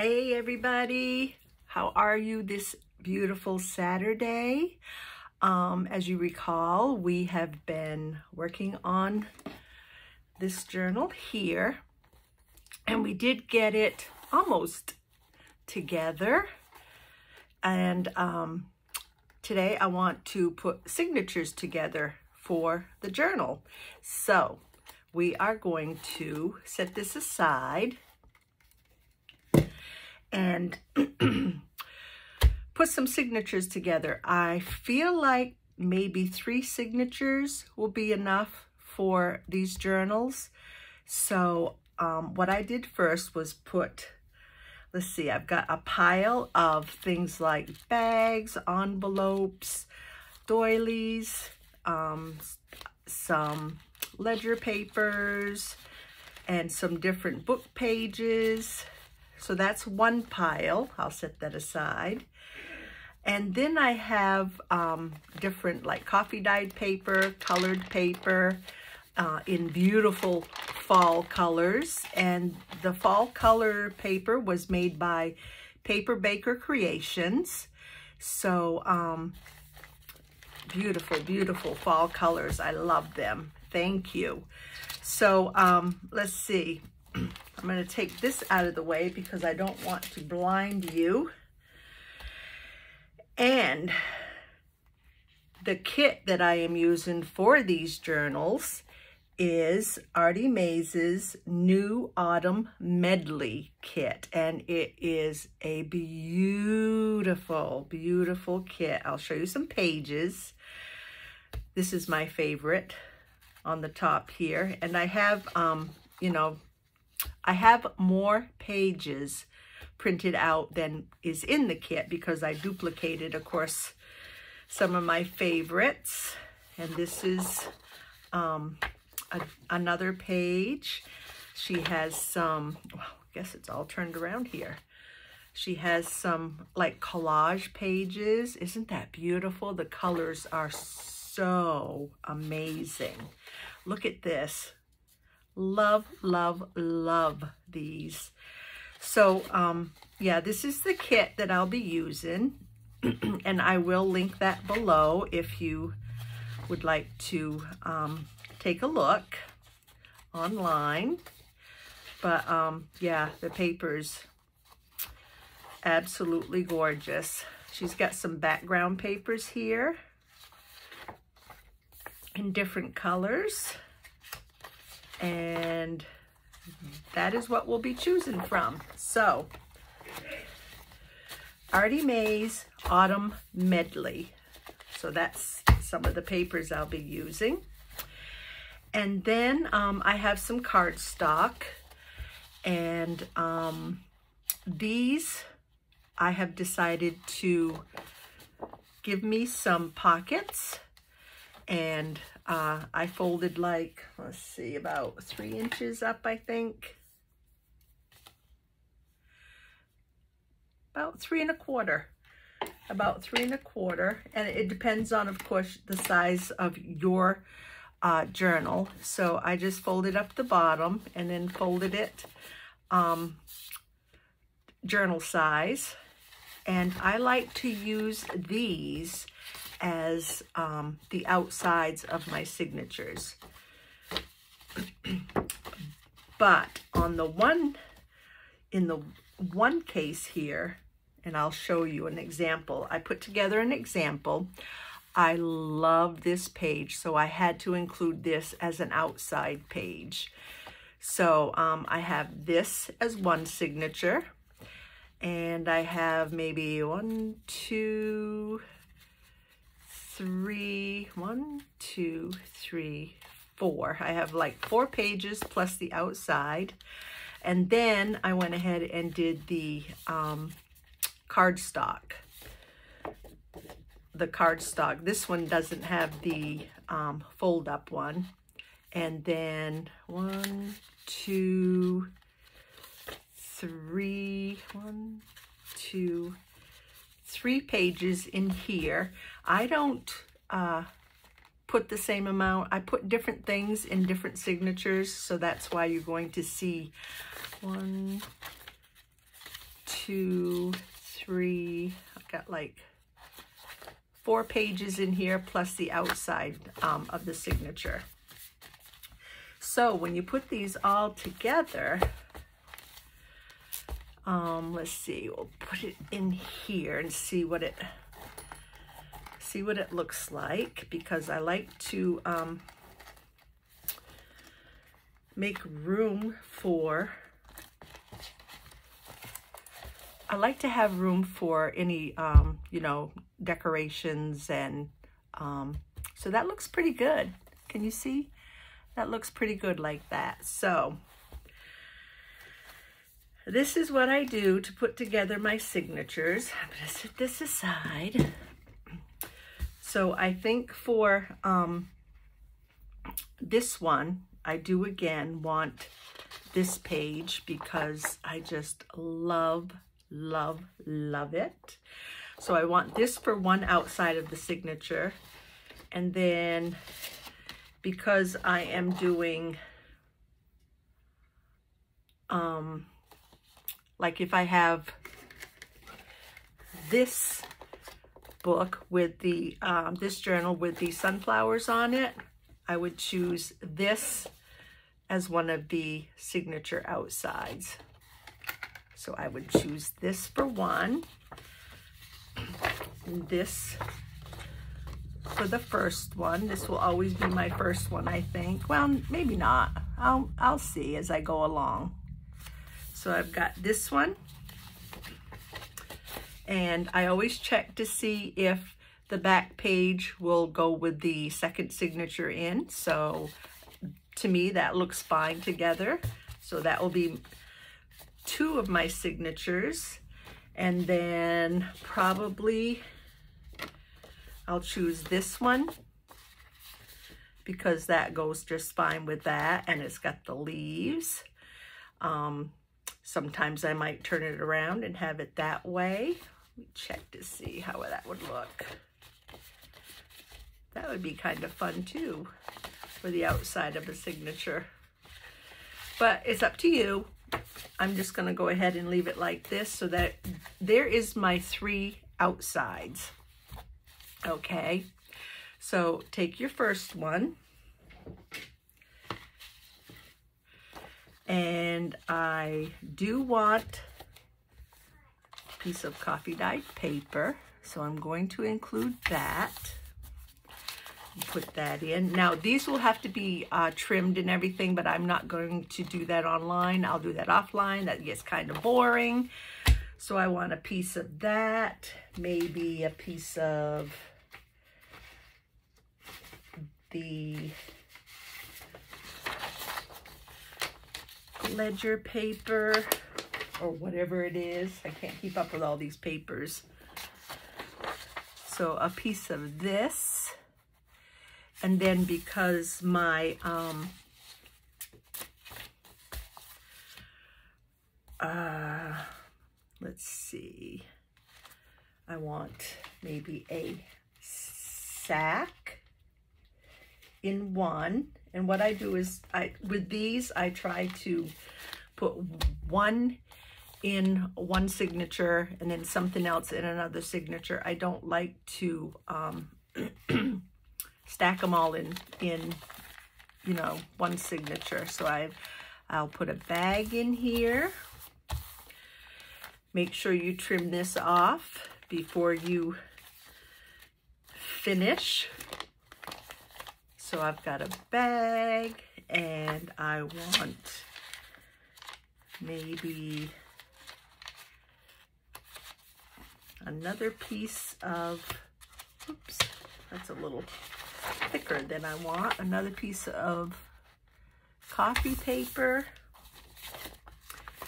Hey everybody, how are you this beautiful Saturday? As you recall, we have been working on this journal here, and we did get it almost together. And today I want to put signatures together for the journal. So we are going to set this aside and put some signatures together. I feel like maybe 3 signatures will be enough for these journals. So what I did first was put, let's see, I've got a pile of things like bags, envelopes, doilies, some ledger papers, and some different book pages. So that's one pile. I'll set that aside. And then I have different like coffee dyed paper, colored paper in beautiful fall colors. And the fall color paper was made by Paper Baker Creations. So beautiful, beautiful fall colors. I love them. Thank you. So let's see. I'm going to take this out of the way because I don't want to blind you. And the kit that I am using for these journals is Artymaze's New Autumn Medley Kit. And it is a beautiful, beautiful kit. I'll show you some pages. This is my favorite on the top here. And I have, you know, I have more pages printed out than is in the kit because I duplicated, of course, some of my favorites. And this is another page. She has some, well, I guess it's all turned around here. She has some like collage pages. Isn't that beautiful? The colors are so amazing. Look at this. Love, love, love these. So, yeah, this is the kit that I'll be using, and I will link that below if you would like to take a look online. But, yeah, the paper's absolutely gorgeous. She's got some background papers here in different colors. And that is what we'll be choosing from. So, Artymaze Autumn Medley. So that's some of the papers I'll be using. And then I have some cardstock. And these I have decided to give me some pockets. And I folded like, let's see, about 3 inches up, I think. About 3 1/4. About 3 1/4. And it depends on, of course, the size of your journal. So I just folded up the bottom and then folded it journal size. And I like to use these as the outsides of my signatures. But on the one, in the one case here, and I'll show you an example. I put together an example. I love this page, so I had to include this as an outside page. So I have this as one signature, and I have maybe 1, 2, 3, 1, 2, 3, 4. I have like 4 pages plus the outside. And then I went ahead and did the cardstock. The cardstock. This one doesn't have the fold up one. And then 1, 2, 3, 1, 2, 3 pages in here. I don't put the same amount. I put different things in different signatures, so that's why you're going to see 1, 2, 3, I've got like 4 pages in here plus the outside of the signature. So when you put these all together, let's see, we'll put it in here and see what it looks like, because I like to make room for, I like to have room for any, you know, decorations, and so that looks pretty good. Can you see? That looks pretty good like that. So this is what I do to put together my signatures. I'm gonna set this aside. So I think for this one, I do again want this page because I just love, love, love it. So I want this for one outside of the signature. And then because I am doing, like if I have this book with the, this journal with the sunflowers on it, I would choose this as one of the signature outsides. So I would choose this for one, and this for the first one. This will always be my first one, I think. Well, maybe not. I'll see as I go along. So I've got this one, and I always check to see if the back page will go with the second signature in. So to me, that looks fine together. So that will be 2 of my signatures. And then probably I'll choose this one because that goes just fine with that, and it's got the leaves. Sometimes I might turn it around and have it that way. Let me check to see how that would look. That would be kind of fun too, for the outside of a signature. But it's up to you. I'm just gonna go ahead and leave it like this, so that there is my 3 outsides. Okay, so take your first one, and I do want a piece of coffee dyed paper, so I'm going to include that. Put that in. Now these will have to be trimmed and everything, but I'm not going to do that online. I'll do that offline. That gets kind of boring. So I want a piece of that, maybe a piece of the ledger paper or whatever it is. I can't keep up with all these papers. So a piece of this. And then because my, let's see, I want maybe a sack in one. And what I do is, with these, I try to put one in one signature and then something else in another signature. I don't like to, stack them all in you know, one signature. So I'll put a bag in here. Make sure you trim this off before you finish. So I've got a bag, and I want maybe another piece of, oops, that's a little thicker than I want. Another piece of coffee paper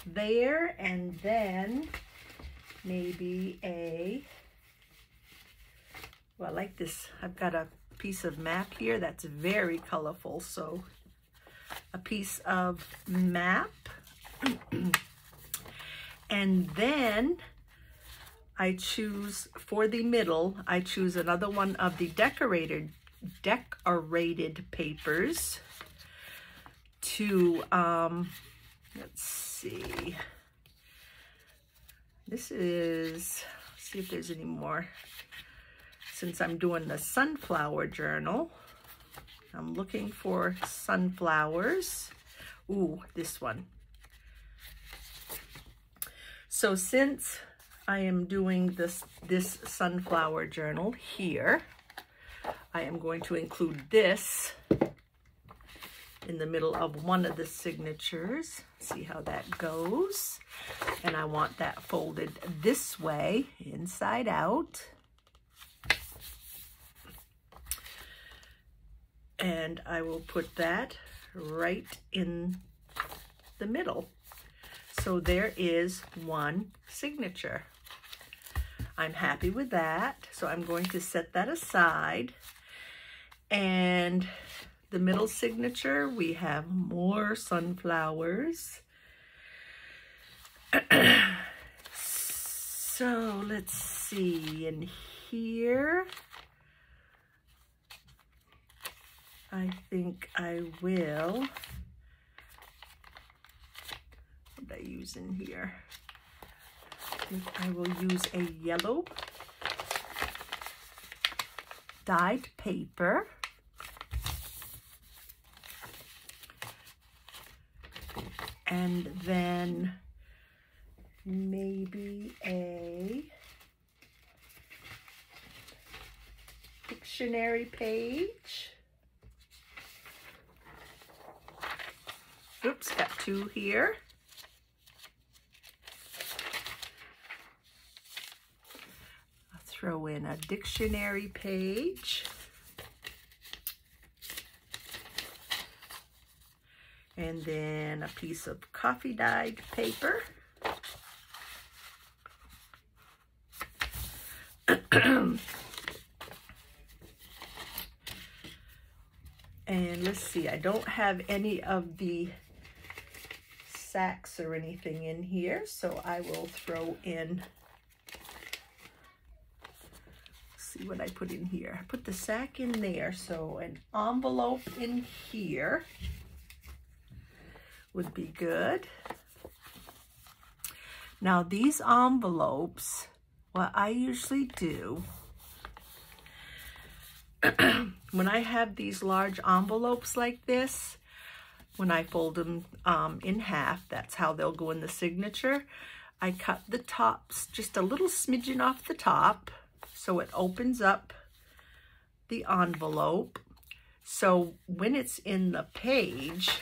there, and then maybe a, well, I like this. I've got a piece of map here that's very colorful, so a piece of map. And then I choose, for the middle, I choose another one of the decorated papers to, let's see, This is, let's see if there's any more. Since I'm doing the sunflower journal, I'm looking for sunflowers. Ooh, this one. So since I am doing this sunflower journal here, I am going to include this in the middle of one of the signatures. See how that goes. And I want that folded this way, inside out. And I will put that right in the middle. So there is one signature. I'm happy with that. So I'm going to set that aside. And the middle signature, we have more sunflowers. So let's see, in here, I think I will, what did I use in here? I think I will use a yellow dyed paper. And then maybe a dictionary page. Oops, got two here. I'll throw in a dictionary page. And then a piece of coffee dyed paper. And let's see, I don't have any of the sacks or anything in here, so I will throw in, see what I put in here. I put the sack in there, so an envelope in here would be good. Now these envelopes, what I usually do, when I have these large envelopes like this, when I fold them in half, that's how they'll go in the signature. I cut the tops just a little smidgen off the top so it opens up the envelope. So when it's in the page,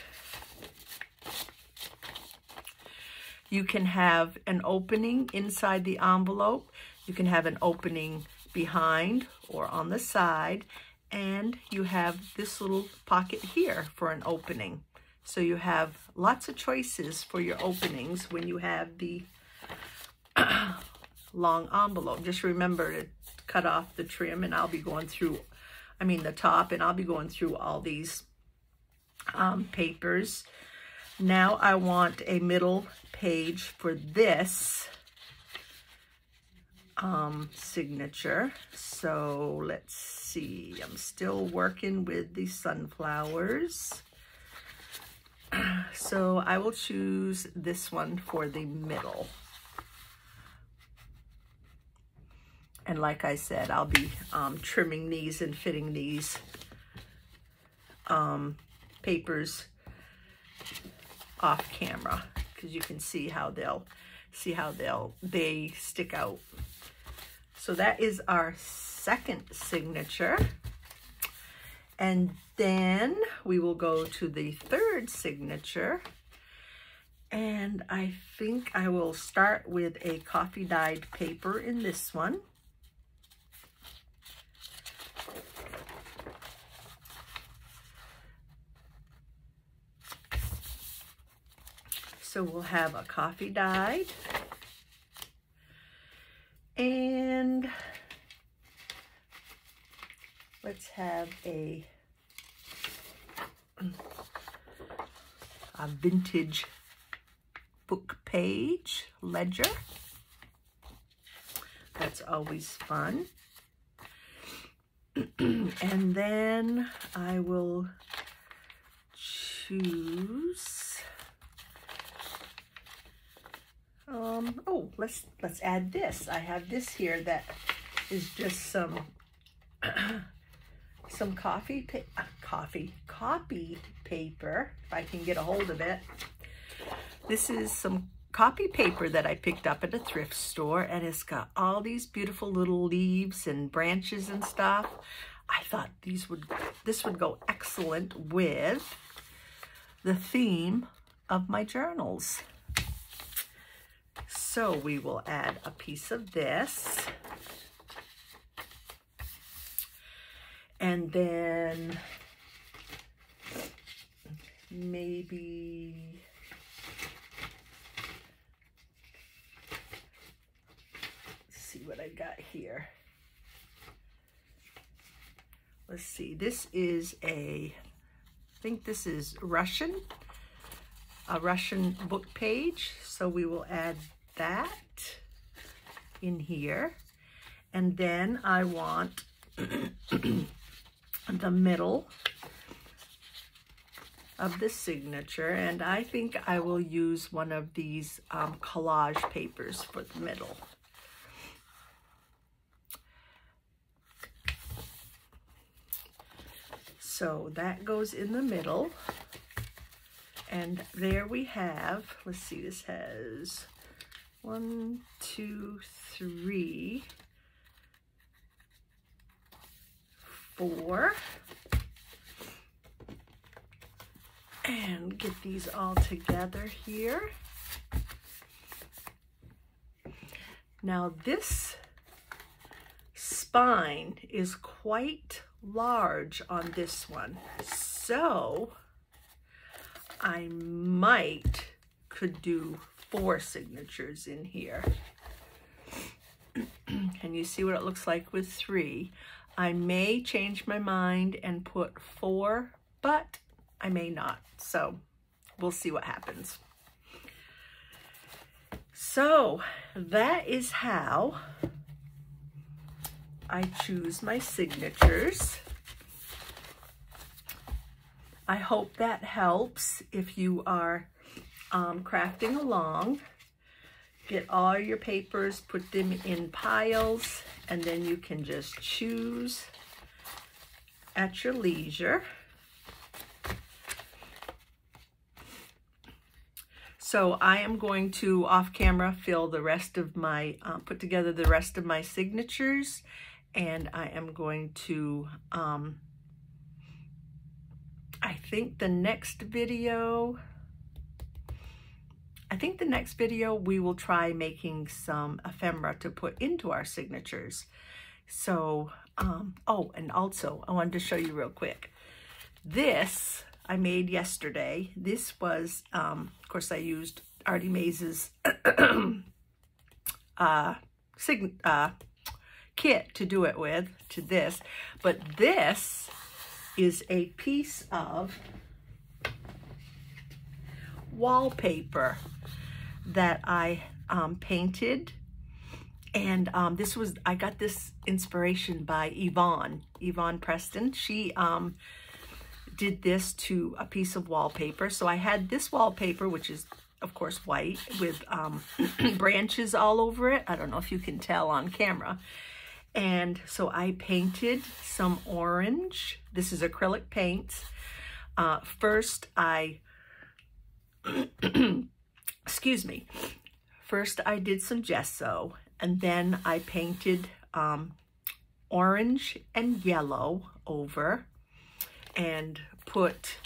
you can have an opening inside the envelope. You can have an opening behind or on the side, and you have this little pocket here for an opening. So you have lots of choices for your openings when you have the long envelope. Just remember to cut off the trim, and I'll be going through, the top, and I'll be going through all these papers. Now I want a middle page for this signature. So let's see, I'm still working with the sunflowers. So I will choose this one for the middle. And like I said, I'll be trimming these and fitting these papers off camera, because you can see how they stick out. So that is our second signature. And then we will go to the third signature. And I think I will start with a coffee dyed paper in this one. So we'll have a coffee dyed, and let's have a vintage book page ledger. That's always fun. And then I will choose Oh, let's add this. I have this here that is just some copy paper, if I can get a hold of it. This is some copy paper that I picked up at a thrift store, and it's got all these beautiful little leaves and branches and stuff. I thought this would go excellent with the theme of my journals. So we will add a piece of this. And then maybe let's see what I got here. Let's see, this is I think this is Russian, a Russian book page. So we will add that in here. And then I want the middle of the signature, and I think I will use one of these collage papers for the middle. So that goes in the middle, and there we have, let's see, this has 1, 2, 3, 4, and get these all together here. Now this spine is quite large on this one, so I could do 4 signatures in here. Can you see what it looks like with 3? I may change my mind and put 4, but I may not. So we'll see what happens. So that is how I choose my signatures. I hope that helps if you are crafting along. Get all your papers, put them in piles, and then you can just choose at your leisure. So I am going to, off camera, fill the rest of my, put together the rest of my signatures, and I am going to, I think the next video we will try making some ephemera to put into our signatures. So, oh, and also I wanted to show you real quick. This I made yesterday. This was, of course, I used Artymaze's kit to do it with, to this. But this is a piece of wallpaper that I painted, and I got this inspiration by Yvonne Preston. She did this to a piece of wallpaper. So I had this wallpaper, which is of course white, with branches all over it. I don't know if you can tell on camera. And so I painted some orange. This is acrylic paints. First I excuse me. First I did some gesso, and then I painted orange and yellow over, and put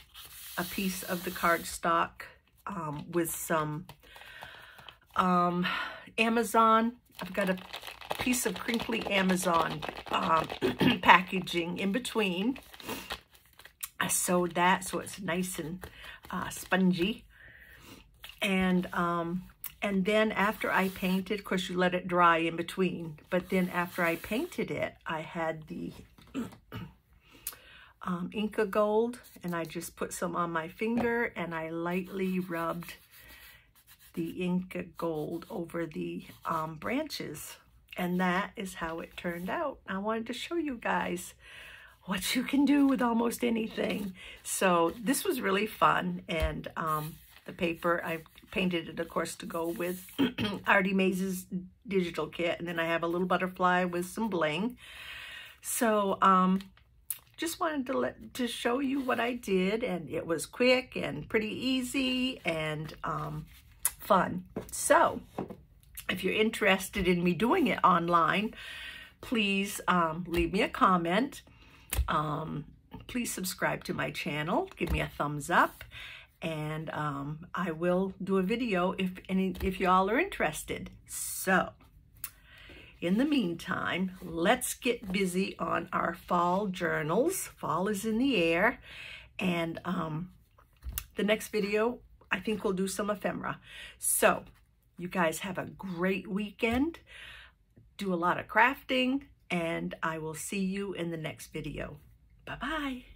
a piece of the cardstock with some Amazon. I've got a piece of crinkly Amazon packaging in between. I sewed that so it's nice and spongy. And then after I painted, of course you let it dry in between, but then after I painted it, I had the Inca Gold, and I just put some on my finger, and I lightly rubbed the Inca Gold over the branches, and that is how it turned out. I wanted to show you guys what you can do with almost anything. So this was really fun, and the paper, I painted it, of course, to go with Artymaze's digital kit. And then I have a little butterfly with some bling. So just wanted to show you what I did, and it was quick and pretty easy and fun. So if you're interested in me doing it online, please leave me a comment. Please subscribe to my channel. Give me a thumbs up, and I will do a video if y'all are interested. So in the meantime, let's get busy on our fall journals. Fall is in the air, and the next video, I think we'll do some ephemera. So you guys have a great weekend. Do a lot of crafting, and I will see you in the next video. Bye-bye.